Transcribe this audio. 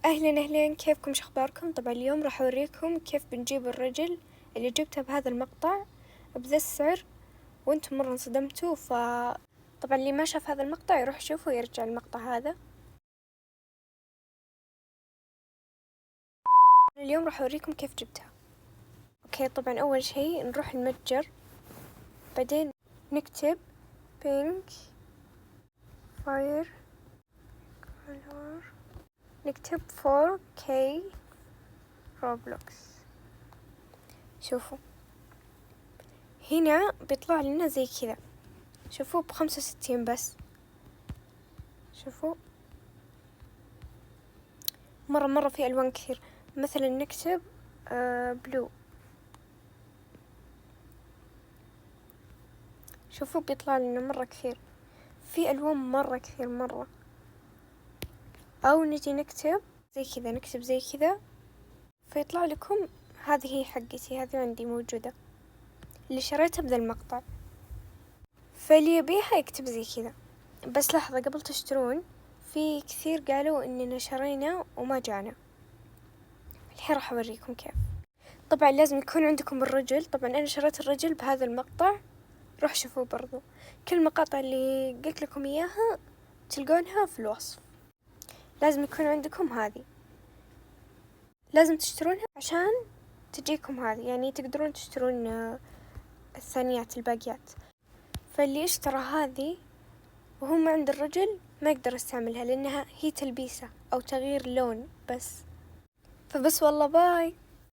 أهلين كيفكم؟ شخباركم؟ طبعا اليوم راح أوريكم كيف بنجيب الرجل اللي جبته بهذا المقطع بذا السعر، وانتم مرة انصدمتوا. طبعا اللي ما شاف هذا المقطع يروح يشوفه ويرجع المقطع هذا. اليوم راح أوريكم كيف جبتها. اوكي، طبعا أول شي نروح المتجر، بعدين نكتب بينك فاير كولور، نكتب 4K روبلوكس. شوفوا هنا بيطلع لنا زي كذا، شوفوا ب65 بس. شوفوا مرة في ألوان كثير، مثلا نكتب بلو، شوفوا بيطلع لنا مرة كثير، في ألوان مرة كثير مرة. أو نجي نكتب زي كذا، نكتب زي كذا فيطلع لكم هذه هي حقتي، هذه عندي موجودة اللي شريتها بذا المقطع. فاللي يبيها يكتب زي كذا. بس لحظة قبل تشترون، في كثير قالوا إننا شرينا وما جانا. الحين راح أوريكم كيف. طبعا لازم يكون عندكم الرجل. طبعا أنا شريت الرجل بهذا المقطع، روح شوفوا برضو كل المقاطع اللي قلت لكم إياها تلقونها في الوصف. لازم يكون عندكم هذه، لازم تشترونها عشان تجيكم هذه، يعني تقدرون تشترون الثانيات الباقيات. فاللي اشترى هذه وهو ما عند الرجل ما يقدر يستعملها، لأنها هي تلبيسة أو تغيير لون بس. فبس والله باي.